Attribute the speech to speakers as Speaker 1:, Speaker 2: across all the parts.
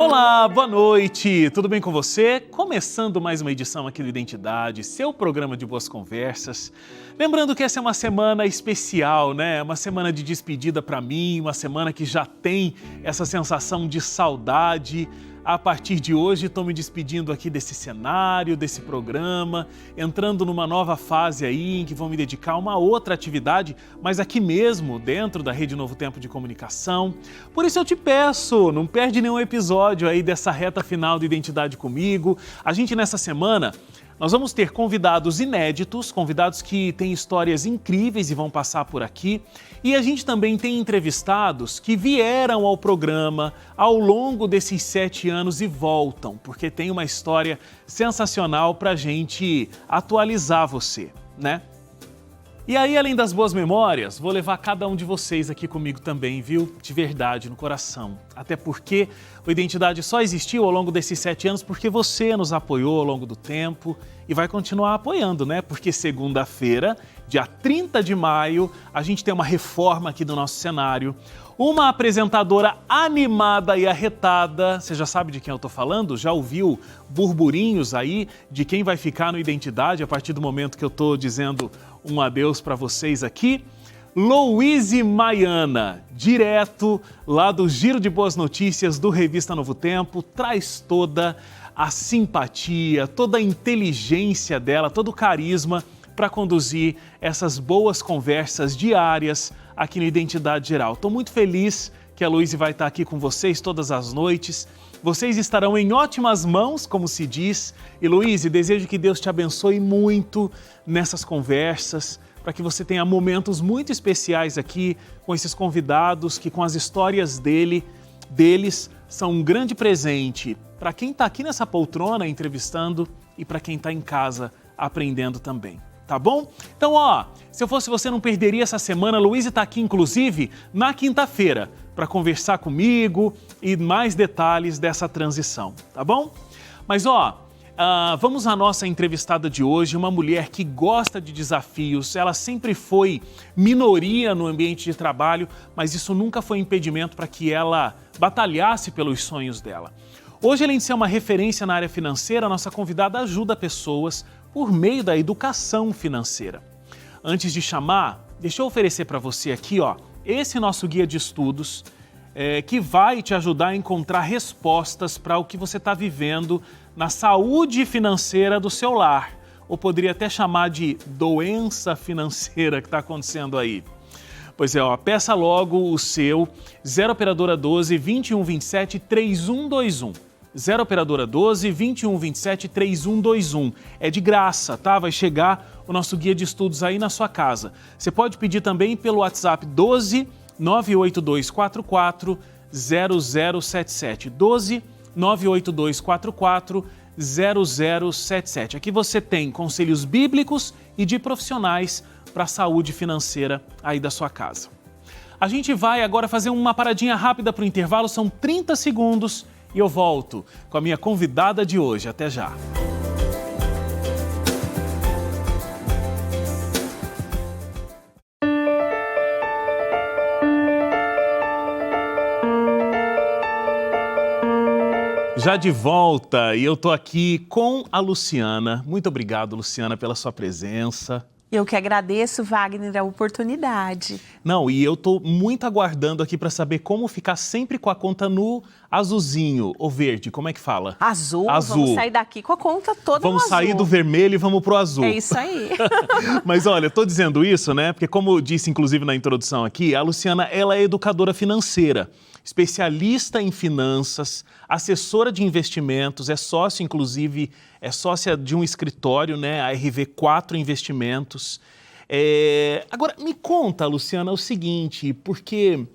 Speaker 1: Olá, boa noite, tudo bem com você? Começando mais uma edição aqui do Identidade, seu programa de boas conversas. Lembrando que essa é uma semana especial, né? Uma semana de despedida para mim, uma semana que já tem essa sensação de saudade. A partir de hoje estou me despedindo aqui desse cenário, desse programa, entrando numa nova fase aí em que vou me dedicar a uma outra atividade, mas aqui mesmo, dentro da Rede Novo Tempo de Comunicação. Por isso eu te peço, não perde nenhum episódio aí dessa reta final do Identidade comigo. A gente nessa semana, nós vamos ter convidados inéditos, convidados que têm histórias incríveis e vão passar por aqui. E a gente também tem entrevistados que vieram ao programa ao longo desses 7 anos e voltam, porque tem uma história sensacional para a gente atualizar você, né? E aí, além das boas memórias, vou levar cada um de vocês aqui comigo também, viu? De verdade, no coração. Até porque o Identidade só existiu ao longo desses 7 anos porque você nos apoiou ao longo do tempo e vai continuar apoiando, né? Porque segunda-feira, dia 30 de maio, a gente tem uma reforma aqui do nosso cenário. Uma apresentadora animada e arretada, você já sabe de quem eu tô falando? Já ouviu burburinhos aí de quem vai ficar no Identidade a partir do momento que eu tô dizendo um adeus para vocês aqui? Louise Maiana, direto lá do Giro de Boas Notícias do Revista Novo Tempo, traz toda a simpatia, toda a inteligência dela, todo o carisma para conduzir essas boas conversas diárias aqui no Identidade Geral. Estou muito feliz que a Louise vai estar aqui com vocês todas as noites. Vocês estarão em ótimas mãos, como se diz. E Louise, desejo que Deus te abençoe muito nessas conversas, para que você tenha momentos muito especiais aqui com esses convidados, que com as histórias deles são um grande presente para quem está aqui nessa poltrona entrevistando e para quem está em casa aprendendo também. Tá bom? Então, se eu fosse você, não perderia essa semana. A Louise está aqui, inclusive, na quinta-feira, para conversar comigo e mais detalhes dessa transição, tá bom? Mas, vamos à nossa entrevistada de hoje, uma mulher que gosta de desafios. Ela sempre foi minoria no ambiente de trabalho, mas isso nunca foi impedimento para que ela batalhasse pelos sonhos dela. Hoje, além de ser uma referência na área financeira, a nossa convidada ajuda pessoas por meio da educação financeira. Antes de chamar, deixa eu oferecer para você aqui, esse nosso guia de estudos, que vai te ajudar a encontrar respostas para o que você está vivendo na saúde financeira do seu lar, ou poderia até chamar de doença financeira que está acontecendo aí. Pois é, peça logo o seu 0 Operadora 12 2127 3121. 0 Operadora 12 2127 3121. É de graça, tá? Vai chegar o nosso guia de estudos aí na sua casa. Você pode pedir também pelo WhatsApp 12 98244 0077. 12 98244 0077. Aqui você tem conselhos bíblicos e de profissionais para a saúde financeira aí da sua casa. A gente vai agora fazer uma paradinha rápida para o intervalo, são 30 segundos e eu volto com a minha convidada de hoje. Até já! Já de volta, e eu tô aqui com a Luciana. Muito obrigado, Luciana, pela sua presença.
Speaker 2: Eu que agradeço, Wagner, a oportunidade.
Speaker 1: Não, e eu tô muito aguardando aqui para saber como ficar sempre com a conta no azulzinho ou verde, como é que fala?
Speaker 2: Azul. Vamos sair daqui com a conta toda no azul.
Speaker 1: Vamos sair do vermelho e vamos pro azul.
Speaker 2: É isso aí.
Speaker 1: Mas olha, eu tô dizendo isso, né? Porque como eu disse inclusive na introdução aqui, a Luciana, ela é educadora financeira, especialista em finanças, assessora de investimentos, é sócia, inclusive, é sócia de um escritório, né, a RV4 Investimentos. Agora, me conta, Luciana, o seguinte, porque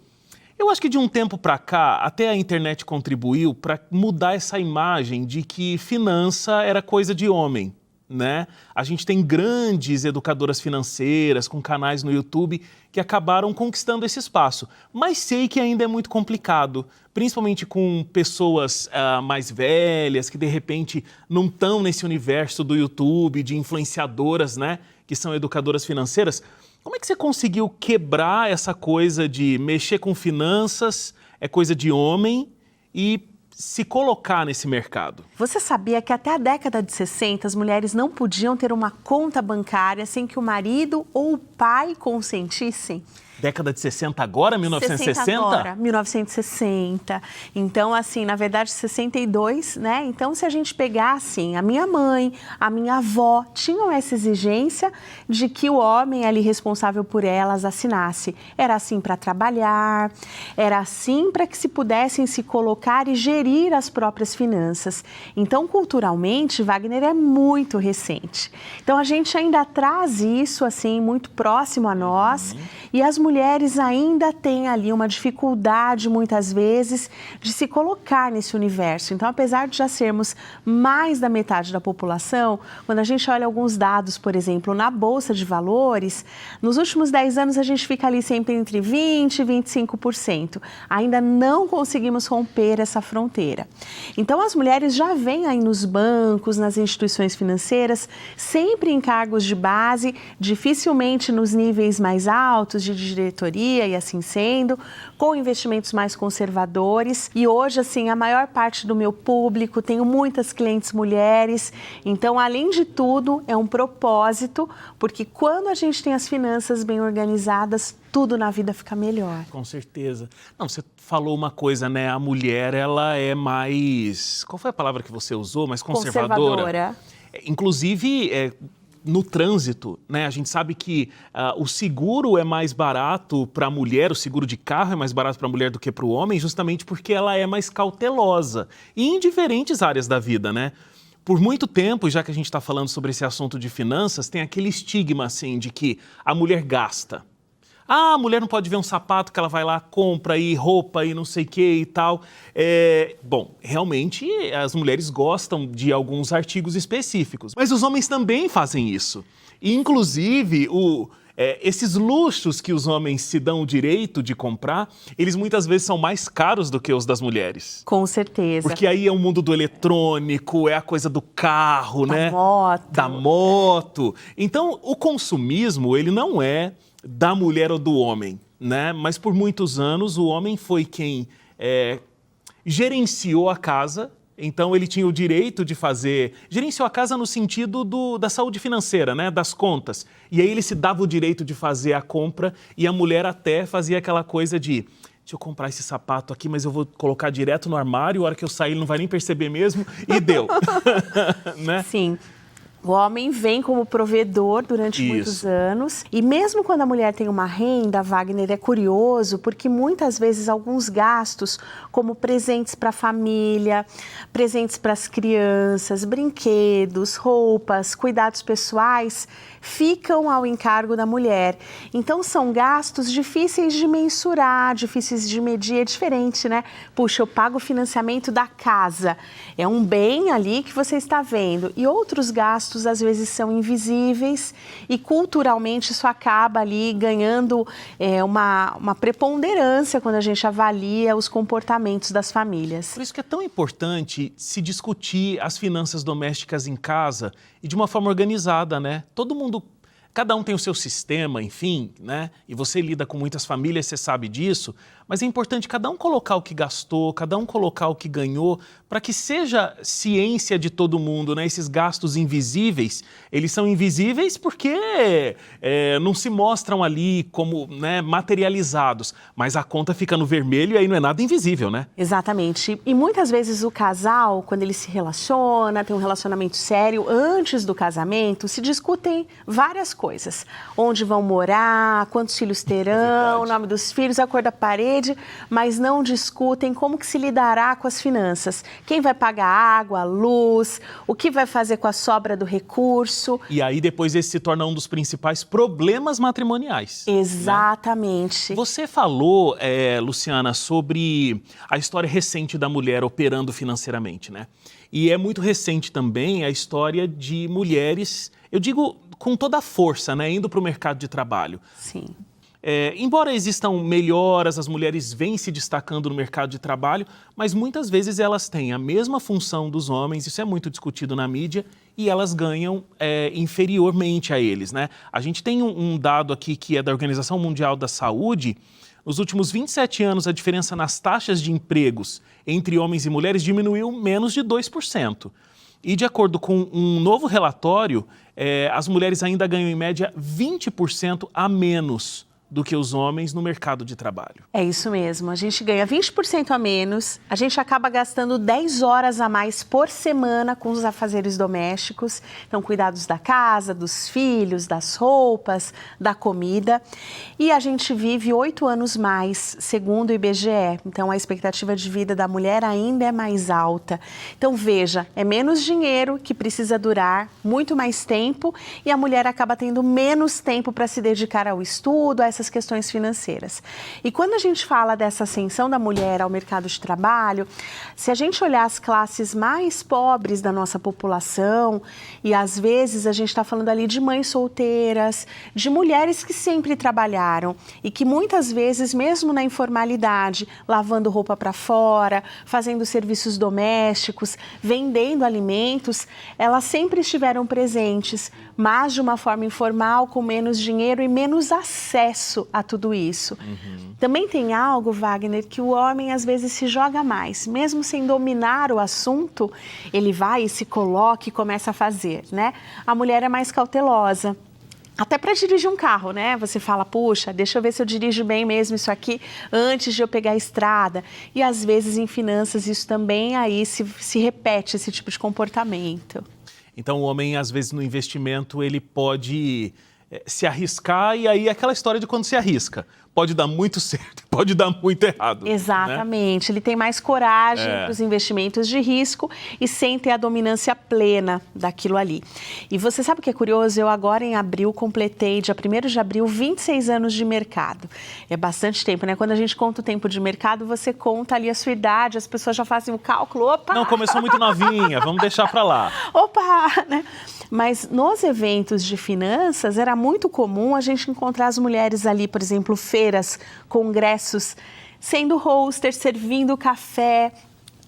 Speaker 1: eu acho que de um tempo para cá, até a internet contribuiu para mudar essa imagem de que finança era coisa de homem, né? A gente tem grandes educadoras financeiras com canais no YouTube que acabaram conquistando esse espaço, mas sei que ainda é muito complicado, principalmente com pessoas mais velhas que de repente não estão nesse universo do YouTube, de influenciadoras, né, que são educadoras financeiras. Como é que você conseguiu quebrar essa coisa de mexer com finanças, é coisa de homem, e se colocar nesse mercado?
Speaker 2: Você sabia que até a década de 60 as mulheres não podiam ter uma conta bancária sem que o marido ou o pai consentissem?
Speaker 1: Década de 60 agora, 1960?
Speaker 2: 60 agora, 1960. Então, assim, na verdade, 62, né? Então, se a gente pegar, assim, a minha mãe, a minha avó, tinham essa exigência de que o homem ali responsável por elas assinasse. Era assim para trabalhar, era assim para que se pudessem se colocar e gerir as próprias finanças. Então, culturalmente, Wagner é muito recente. Então, a gente ainda traz isso, assim, muito próximo a nós. E as mulheres ainda têm ali uma dificuldade, muitas vezes, de se colocar nesse universo. Então, apesar de já sermos mais da metade da população, quando a gente olha alguns dados, por exemplo, na Bolsa de Valores, nos últimos 10 anos a gente fica ali sempre entre 20% e 25%. Ainda não conseguimos romper essa fronteira. Então, as mulheres já vêm aí nos bancos, nas instituições financeiras, sempre em cargos de base, dificilmente nos níveis mais altos, de diretoria e assim sendo, com investimentos mais conservadores. E hoje, assim, a maior parte do meu público, tenho muitas clientes mulheres. Então, além de tudo, é um propósito, porque quando a gente tem as finanças bem organizadas, tudo na vida fica melhor.
Speaker 1: Com certeza. Não, você falou uma coisa, né? A mulher, ela é mais... Qual foi a palavra que você usou? Mais conservadora. Inclusive, no trânsito, né? A gente sabe que o seguro é mais barato para a mulher, o seguro de carro é mais barato para a mulher do que para o homem, justamente porque ela é mais cautelosa. E em diferentes áreas da vida, né? Por muito tempo, já que a gente está falando sobre esse assunto de finanças, tem aquele estigma, assim, de que a mulher gasta. Ah, a mulher não pode ver um sapato que ela vai lá, compra e roupa e não sei o que e tal. Bom, realmente as mulheres gostam de alguns artigos específicos, mas os homens também fazem isso. E, inclusive, esses luxos que os homens se dão o direito de comprar, eles muitas vezes são mais caros do que os das mulheres.
Speaker 2: Com certeza.
Speaker 1: Porque aí é o mundo do eletrônico, é a coisa do carro, né? Da moto. Então, o consumismo, ele não é da mulher ou do homem, né? Mas por muitos anos o homem foi quem gerenciou a casa, então ele tinha o direito de gerenciou a casa no sentido da saúde financeira, né? Das contas. E aí ele se dava o direito de fazer a compra e a mulher até fazia aquela coisa de: deixa eu comprar esse sapato aqui, mas eu vou colocar direto no armário, a hora que eu sair ele não vai nem perceber mesmo, e deu. Né?
Speaker 2: Sim. O homem vem como provedor durante muitos anos e mesmo quando a mulher tem uma renda, Wagner, é curioso porque muitas vezes alguns gastos, como presentes para a família, presentes para as crianças, brinquedos, roupas, cuidados pessoais, ficam ao encargo da mulher. Então são gastos difíceis de mensurar, difíceis de medir, é diferente, né? Puxa, eu pago o financiamento da casa, é um bem ali que você está vendo, e outros gastos às vezes são invisíveis e culturalmente isso acaba ali ganhando uma preponderância quando a gente avalia os comportamentos das famílias.
Speaker 1: Por isso que é tão importante se discutir as finanças domésticas em casa e de uma forma organizada, né? Todo mundo, cada um tem o seu sistema, enfim, né? E você lida com muitas famílias, você sabe disso, mas é importante cada um colocar o que gastou, cada um colocar o que ganhou, para que seja ciência de todo mundo, né? Esses gastos invisíveis, eles são invisíveis porque não se mostram ali como, né, materializados, mas a conta fica no vermelho e aí não é nada invisível, né?
Speaker 2: Exatamente. E muitas vezes o casal, quando ele se relaciona, tem um relacionamento sério, antes do casamento, se discutem várias coisas. Onde vão morar, quantos filhos terão, o nome dos filhos, a cor da parede, mas não discutem como que se lidará com as finanças. Quem vai pagar água, luz, o que vai fazer com a sobra do recurso.
Speaker 1: E aí depois esse se torna um dos principais problemas matrimoniais.
Speaker 2: Exatamente.
Speaker 1: Né? Você falou, Luciana, sobre a história recente da mulher operando financeiramente, né? E é muito recente também a história de mulheres, eu digo com toda a força, né, indo para o mercado de trabalho.
Speaker 2: Sim.
Speaker 1: Embora existam melhoras, as mulheres vêm se destacando no mercado de trabalho, mas muitas vezes elas têm a mesma função dos homens, isso é muito discutido na mídia, e elas ganham inferiormente a eles, né? A gente tem um dado aqui que é da Organização Mundial da Saúde, Nos últimos 27 anos, a diferença nas taxas de empregos entre homens e mulheres diminuiu menos de 2%. E de acordo com um novo relatório, as mulheres ainda ganham em média 20% a menos do que os homens no mercado de trabalho.
Speaker 2: É isso mesmo, a gente ganha 20% a menos, a gente acaba gastando 10 horas a mais por semana com os afazeres domésticos, então cuidados da casa, dos filhos, das roupas, da comida, e a gente vive 8 anos mais, segundo o IBGE, então a expectativa de vida da mulher ainda é mais alta. Então veja, é menos dinheiro que precisa durar muito mais tempo e a mulher acaba tendo menos tempo para se dedicar ao estudo, a essas questões financeiras. E quando a gente fala dessa ascensão da mulher ao mercado de trabalho, se a gente olhar as classes mais pobres da nossa população, e às vezes a gente está falando ali de mães solteiras, de mulheres que sempre trabalharam e que muitas vezes, mesmo na informalidade, lavando roupa para fora, fazendo serviços domésticos, vendendo alimentos, elas sempre estiveram presentes, mas de uma forma informal, com menos dinheiro e menos acesso a tudo isso. Também tem algo, Wagner, que o homem às vezes se joga mais, mesmo sem dominar o assunto, ele vai e se coloca e começa a fazer, né? A mulher é mais cautelosa. Até para dirigir um carro, né? Você fala, puxa, deixa eu ver se eu dirijo bem mesmo isso aqui antes de eu pegar a estrada. E às vezes em finanças isso também aí se repete, esse tipo de comportamento.
Speaker 1: Então o homem, às vezes no investimento, ele pode se arriscar e aí aquela história de quando se arrisca. Pode dar muito certo, pode dar muito errado.
Speaker 2: Exatamente. Né? Ele tem mais coragem para os investimentos de risco e sem ter a dominância plena daquilo ali. E você sabe o que é curioso? Eu agora em abril completei, dia 1º de abril, 26 anos de mercado. É bastante tempo, né? Quando a gente conta o tempo de mercado, você conta ali a sua idade, as pessoas já fazem o cálculo. Opa!
Speaker 1: Não, começou muito novinha, vamos deixar para lá.
Speaker 2: Opa! Né? Mas nos eventos de finanças era muito comum a gente encontrar as mulheres ali, por exemplo, feiras, congressos, sendo hoster, servindo café,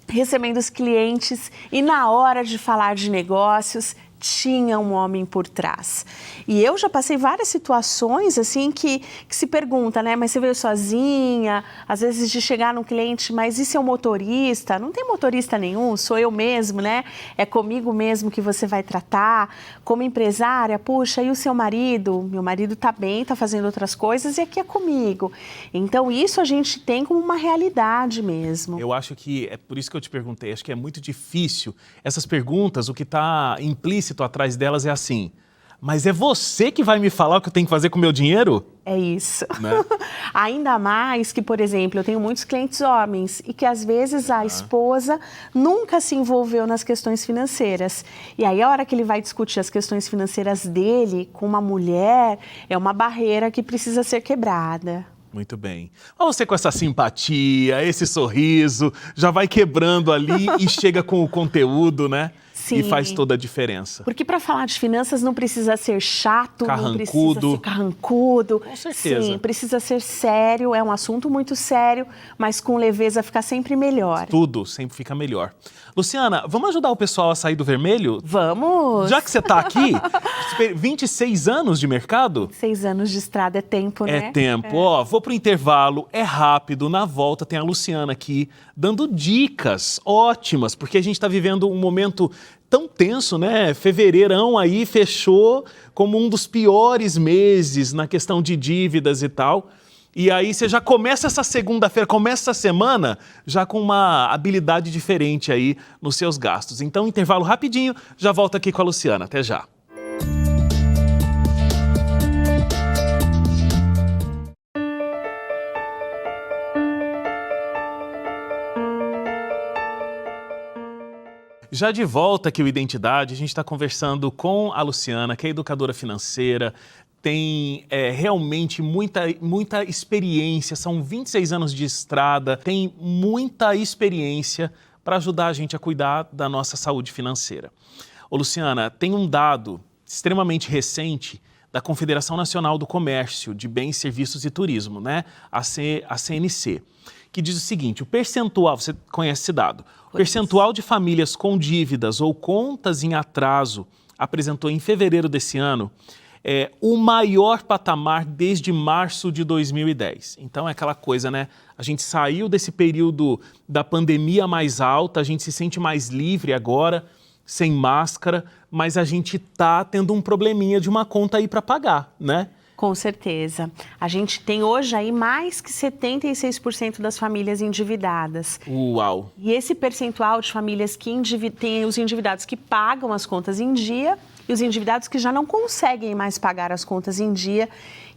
Speaker 2: recebendo os clientes e na hora de falar de negócios tinha um homem por trás. E eu já passei várias situações assim que se pergunta, né? Mas você veio sozinha? Às vezes de chegar num cliente, mas e seu motorista? Não tem motorista nenhum, sou eu mesmo, né? É comigo mesmo que você vai tratar. Como empresária, puxa, e o seu marido? Meu marido tá bem, tá fazendo outras coisas e aqui é comigo. Então isso a gente tem como uma realidade mesmo.
Speaker 1: Eu acho que, é por isso que eu te perguntei, acho que é muito difícil. Essas perguntas, o que está implícito atrás delas é assim, mas é você que vai me falar o que eu tenho que fazer com o meu dinheiro?
Speaker 2: É isso.
Speaker 1: Né?
Speaker 2: Ainda mais que, por exemplo, eu tenho muitos clientes homens e que às vezes a esposa nunca se envolveu nas questões financeiras. E aí a hora que ele vai discutir as questões financeiras dele com uma mulher, é uma barreira que precisa ser quebrada.
Speaker 1: Muito bem. Você com essa simpatia, esse sorriso, já vai quebrando ali e chega com o conteúdo, né?
Speaker 2: Sim.
Speaker 1: E faz toda a diferença.
Speaker 2: Porque para falar de finanças não precisa ser chato, não precisa ser carrancudo.
Speaker 1: Com certeza.
Speaker 2: Sim, precisa ser sério, é um assunto muito sério, mas com leveza fica sempre melhor.
Speaker 1: Tudo sempre fica melhor. Luciana, vamos ajudar o pessoal a sair do vermelho?
Speaker 2: Vamos!
Speaker 1: Já que você está aqui, 26 anos de mercado?
Speaker 2: 6 anos de estrada é tempo, né?
Speaker 1: É tempo. Ó, vou pro intervalo, é rápido. Na volta tem a Luciana aqui dando dicas ótimas, porque a gente está vivendo um momento tão tenso, né? Fevereirão aí fechou como um dos piores meses na questão de dívidas e tal. E aí você já começa essa segunda-feira, começa essa semana já com uma habilidade diferente aí nos seus gastos. Então, intervalo rapidinho, já volto aqui com a Luciana. Até já. Já de volta aqui o Identidade, a gente está conversando com a Luciana, que é educadora financeira, tem realmente muita experiência, são 26 anos de estrada, tem muita experiência para ajudar a gente a cuidar da nossa saúde financeira. Ô Luciana, tem um dado extremamente recente da Confederação Nacional do Comércio de Bens, Serviços e Turismo, né? A CNC, que diz o seguinte, o percentual, você conhece esse dado, o percentual de famílias com dívidas ou contas em atraso apresentou em fevereiro desse ano o maior patamar desde março de 2010. Então é aquela coisa, né? A gente saiu desse período da pandemia mais alta, a gente se sente mais livre agora, sem máscara, mas a gente está tendo um probleminha de uma conta aí para pagar, né?
Speaker 2: Com certeza. A gente tem hoje aí mais que 76% das famílias endividadas.
Speaker 1: Uau!
Speaker 2: E esse percentual de famílias que tem os endividados que pagam as contas em dia e os endividados que já não conseguem mais pagar as contas em dia.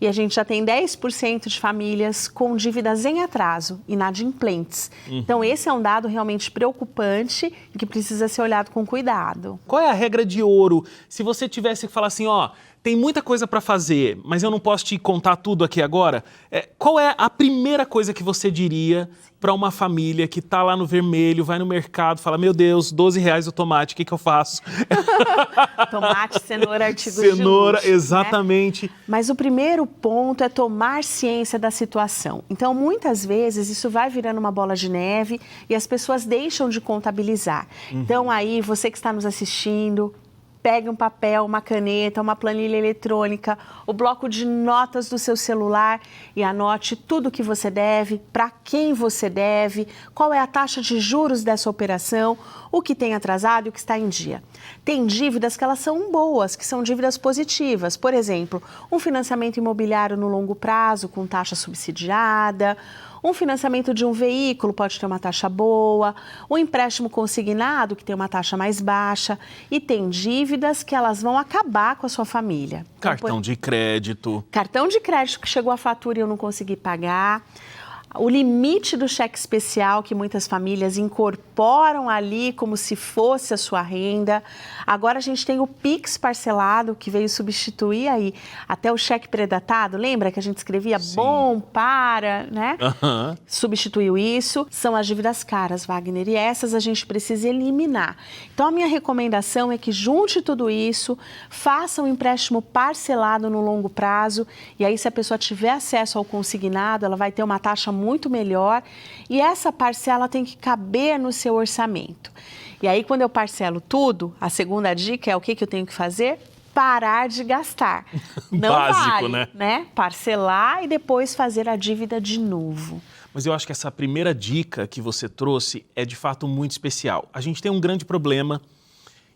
Speaker 2: E a gente já tem 10% de famílias com dívidas em atraso, inadimplentes. Então, esse é um dado realmente preocupante e que precisa ser olhado com cuidado.
Speaker 1: Qual é a regra de ouro? Se você tivesse que falar assim, ó, tem muita coisa para fazer, mas eu não posso te contar tudo aqui agora. Qual é a primeira coisa que você diria para uma família que está lá no vermelho, vai no mercado, fala, meu Deus, R$12 o tomate, o que eu faço?
Speaker 2: Tomate, cenoura, artigos de luxo.
Speaker 1: Cenoura, exatamente.
Speaker 2: Né? Mas o primeiro ponto é tomar ciência da situação. Então, muitas vezes, isso vai virando uma bola de neve e as pessoas deixam de contabilizar. Então, aí, você que está nos assistindo, pegue um papel, uma caneta, uma planilha eletrônica, o bloco de notas do seu celular e anote tudo o que você deve, para quem você deve, qual é a taxa de juros dessa operação, o que tem atrasado e o que está em dia. Tem dívidas que elas são boas, que são dívidas positivas. Por exemplo, um financiamento imobiliário no longo prazo com taxa subsidiada, um financiamento de um veículo pode ter uma taxa boa, um empréstimo consignado que tem uma taxa mais baixa e tem dívidas que elas vão acabar com a sua família.
Speaker 1: Cartão de crédito.
Speaker 2: Cartão de crédito que chegou a fatura e eu não consegui pagar. O limite do cheque especial que muitas famílias incorporam ali como se fosse a sua renda. Agora a gente tem o Pix parcelado que veio substituir aí até o cheque pré-datado. Lembra que a gente escrevia
Speaker 1: Sim.
Speaker 2: bom, para, né?
Speaker 1: Uhum.
Speaker 2: Substituiu isso. São as dívidas caras, Wagner, e essas a gente precisa eliminar. Então a minha recomendação é que junte tudo isso, faça um empréstimo parcelado no longo prazo e aí se a pessoa tiver acesso ao consignado, ela vai ter uma taxa muito melhor e essa parcela tem que caber no seu orçamento. E aí, quando eu parcelo tudo, a segunda dica é o que eu tenho que fazer? Parar de gastar. Não
Speaker 1: Básico,
Speaker 2: vale, né? Parcelar e depois fazer a dívida de novo.
Speaker 1: Mas eu acho que essa primeira dica que você trouxe é de fato muito especial. A gente tem um grande problema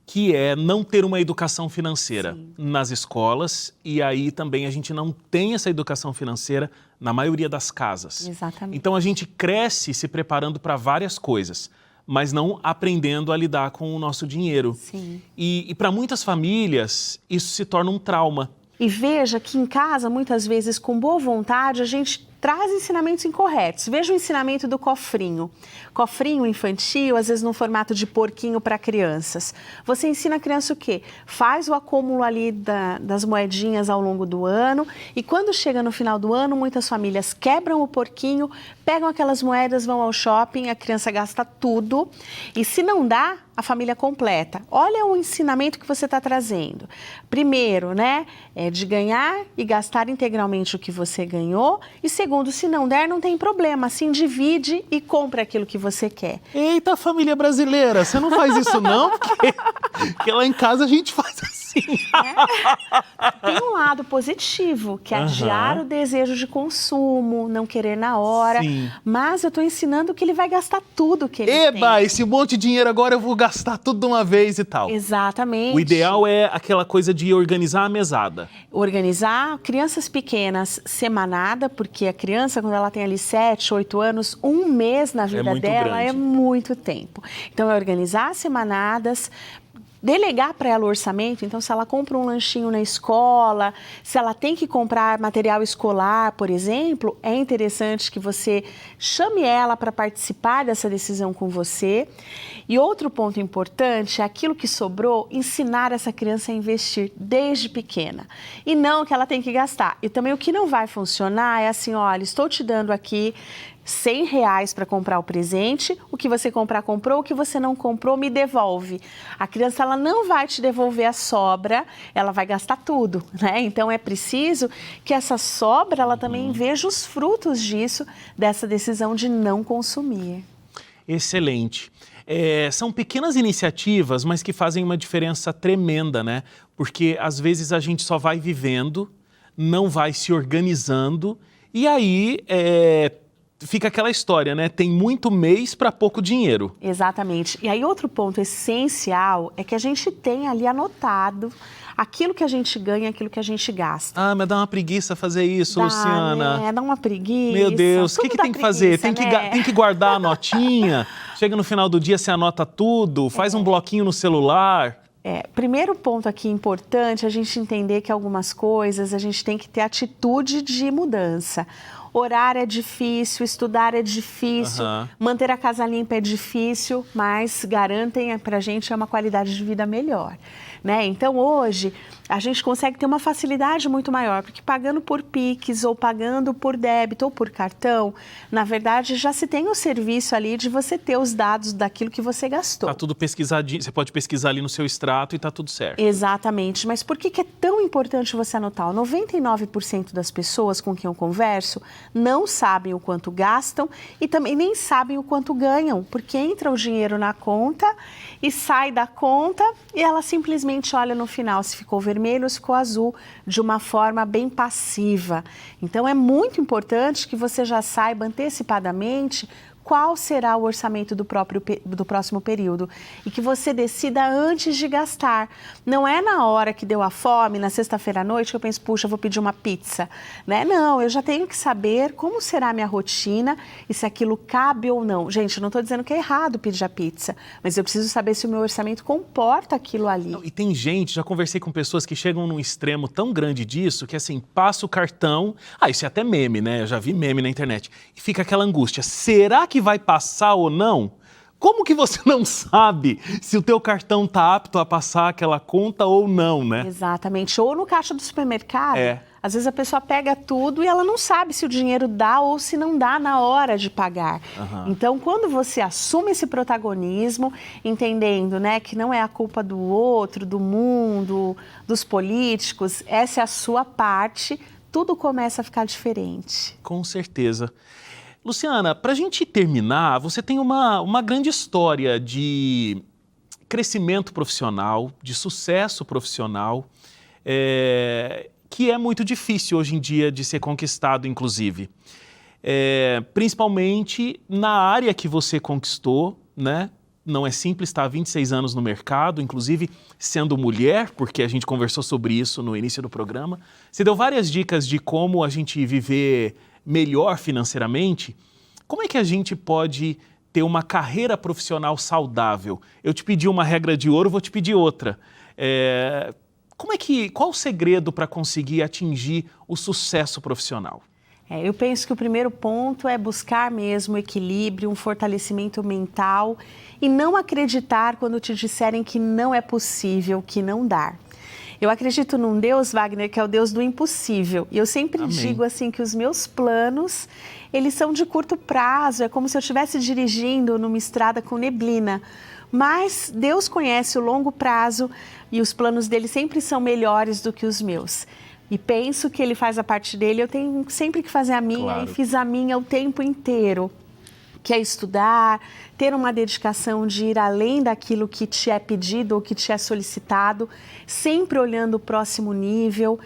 Speaker 1: que é não ter uma educação financeira
Speaker 2: Sim.
Speaker 1: nas escolas e aí também a gente não tem essa educação financeira na maioria das casas.
Speaker 2: Exatamente.
Speaker 1: Então a gente cresce se preparando para várias coisas, mas não aprendendo a lidar com o nosso dinheiro.
Speaker 2: Sim.
Speaker 1: E para muitas famílias isso se torna um trauma.
Speaker 2: E veja que em casa, muitas vezes, com boa vontade, a gente traz ensinamentos incorretos. Veja o ensinamento do cofrinho. Cofrinho infantil, às vezes no formato de porquinho para crianças. Você ensina a criança o quê? Faz o acúmulo ali das moedinhas ao longo do ano e quando chega no final do ano, muitas famílias quebram o porquinho, pegam aquelas moedas, vão ao shopping, a criança gasta tudo e se não dá, a família completa. Olha o ensinamento que você está trazendo. Primeiro, né, é de ganhar e gastar integralmente o que você ganhou. E segundo, se não der, não tem problema. Assim, divide e compra aquilo que você quer.
Speaker 1: Eita, família brasileira, você não faz isso não? Porque lá em casa a gente faz assim.
Speaker 2: Tem um lado positivo, que é adiar o desejo de consumo, não querer na hora.
Speaker 1: Sim.
Speaker 2: Mas eu estou ensinando que ele vai gastar tudo que ele
Speaker 1: Eba,
Speaker 2: tem.
Speaker 1: esse monte de dinheiro agora eu vou gastar tudo de uma vez e tal.
Speaker 2: Exatamente.
Speaker 1: O ideal é aquela coisa de organizar a mesada.
Speaker 2: Organizar crianças pequenas semanada, porque a criança, quando ela tem ali 7, 8 anos, um mês na vida
Speaker 1: muito
Speaker 2: dela
Speaker 1: grande.
Speaker 2: é muito tempo. Então, é organizar as semanadas, delegar para ela o orçamento. Então, se ela compra um lanchinho na escola, se ela tem que comprar material escolar, por exemplo, é interessante que você chame ela para participar dessa decisão com você. E outro ponto importante é aquilo que sobrou, ensinar essa criança a investir desde pequena. E não que ela tem que gastar. E também o que não vai funcionar é assim, olha, estou te dando aqui R$100 para comprar o presente, o que você comprar, comprou, o que você não comprou, me devolve. A criança ela não vai te devolver a sobra, ela vai gastar tudo, né? Então é preciso que essa sobra, ela também veja os frutos disso, dessa decisão de não consumir.
Speaker 1: Excelente. São pequenas iniciativas, mas que fazem uma diferença tremenda, né? Porque às vezes a gente só vai vivendo, não vai se organizando e aí fica aquela história, né? Tem muito mês para pouco dinheiro.
Speaker 2: Exatamente. E aí outro ponto essencial é que a gente tem ali anotado aquilo que a gente ganha, aquilo que a gente gasta.
Speaker 1: Ah, mas dá uma preguiça fazer isso, Luciana.
Speaker 2: Dá uma preguiça.
Speaker 1: Meu Deus, o que tem que fazer?
Speaker 2: Né?
Speaker 1: Tem que guardar a notinha, chega no final do dia, você anota tudo, faz um bloquinho no celular.
Speaker 2: Primeiro ponto aqui importante, a gente entender que algumas coisas a gente tem que ter atitude de mudança. Orar é difícil, estudar é difícil, manter a casa limpa é difícil, mas garantem pra gente uma qualidade de vida melhor, né? Então hoje a gente consegue ter uma facilidade muito maior, porque pagando por Pix ou pagando por débito ou por cartão, na verdade já se tem o serviço ali de você ter os dados daquilo que você gastou.
Speaker 1: Tá tudo pesquisadinho, você pode pesquisar ali no seu extrato e tá tudo certo.
Speaker 2: Exatamente, mas por que é tão importante você anotar? 99% das pessoas com quem eu converso não sabem o quanto gastam e também nem sabem o quanto ganham, porque entra o dinheiro na conta e sai da conta e ela simplesmente olha no final se ficou vermelho ou se ficou azul, de uma forma bem passiva. Então é muito importante que você já saiba antecipadamente qual será o orçamento do próximo período e que você decida antes de gastar. Não é na hora que deu a fome, na sexta-feira à noite, que eu penso, puxa, eu vou pedir uma pizza, né? Não, eu já tenho que saber como será a minha rotina e se aquilo cabe ou não. Gente, eu não estou dizendo que é errado pedir a pizza, mas eu preciso saber se o meu orçamento comporta aquilo ali.
Speaker 1: Não, e tem gente, já conversei com pessoas que chegam num extremo tão grande disso, que assim, passa o cartão, isso é até meme, né? Eu já vi meme na internet, e fica aquela angústia, será que vai passar ou não? Como que você não sabe se o teu cartão está apto a passar aquela conta ou não, né?
Speaker 2: Exatamente. Ou no caixa do supermercado, às vezes a pessoa pega tudo e ela não sabe se o dinheiro dá ou se não dá na hora de pagar. Então, quando você assume esse protagonismo, entendendo, né, que não é a culpa do outro, do mundo, dos políticos, essa é a sua parte, tudo começa a ficar diferente.
Speaker 1: Com certeza. Luciana, para a gente terminar, você tem uma grande história de crescimento profissional, de sucesso profissional, que é muito difícil hoje em dia de ser conquistado, inclusive. Principalmente na área que você conquistou, né? Não é simples estar há 26 anos no mercado, inclusive sendo mulher, porque a gente conversou sobre isso no início do programa. Você deu várias dicas de como a gente viver melhor financeiramente. Como é que a gente pode ter uma carreira profissional saudável? Eu te pedi uma regra de ouro, vou te pedir outra. Qual o segredo para conseguir atingir o sucesso profissional?
Speaker 2: Eu penso que o primeiro ponto é buscar mesmo equilíbrio, um fortalecimento mental e não acreditar quando te disserem que não é possível, que não dá. Eu acredito num Deus, Wagner, que é o Deus do impossível. E eu sempre digo assim que os meus planos, eles são de curto prazo. É como se eu estivesse dirigindo numa estrada com neblina. Mas Deus conhece o longo prazo e os planos dele sempre são melhores do que os meus. E penso que ele faz a parte dele, eu tenho sempre que fazer a minha e fiz a minha o tempo inteiro. Que é estudar, ter uma dedicação de ir além daquilo que te é pedido ou que te é solicitado, sempre olhando o próximo nível,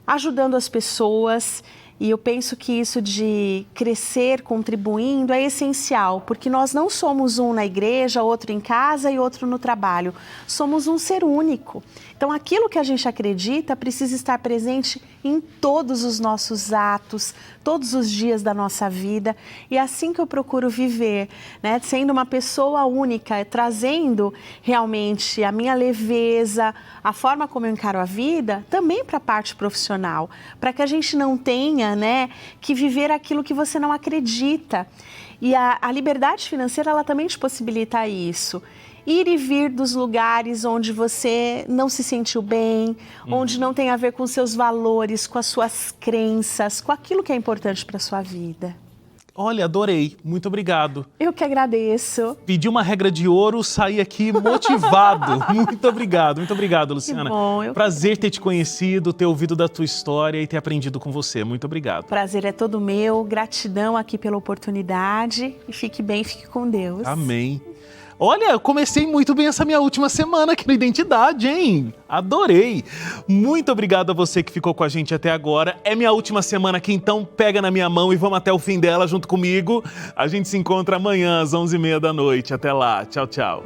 Speaker 2: ajudando as pessoas. E eu penso que isso de crescer contribuindo é essencial, porque nós não somos um na igreja, outro em casa e outro no trabalho. Somos um ser único. Então, aquilo que a gente acredita precisa estar presente em todos os nossos atos, todos os dias da nossa vida. E é assim que eu procuro viver, né? Sendo uma pessoa única, trazendo realmente a minha leveza, a forma como eu encaro a vida, também para a parte profissional, para que a gente não tenha, né, que viver aquilo que você não acredita. E a liberdade financeira, ela também te possibilita isso. Ir e vir dos lugares onde você não se sentiu bem, onde não tem a ver com seus valores, com as suas crenças, com aquilo que é importante para a sua vida.
Speaker 1: Olha, adorei. Muito obrigado.
Speaker 2: Eu que agradeço.
Speaker 1: Pedi uma regra de ouro, saí aqui motivado. Muito obrigado, Luciana.
Speaker 2: Que bom.
Speaker 1: Prazer ter te conhecido, ter ouvido da tua história e ter aprendido com você. Muito obrigado.
Speaker 2: Prazer é todo meu. Gratidão aqui pela oportunidade. E fique bem, fique com Deus.
Speaker 1: Amém. Olha, eu comecei muito bem essa minha última semana aqui no Identidade, hein? Adorei! Muito obrigado a você que ficou com a gente até agora. É minha última semana aqui, então pega na minha mão e vamos até o fim dela junto comigo. A gente se encontra amanhã às 11h30 da noite. Até lá. Tchau, tchau.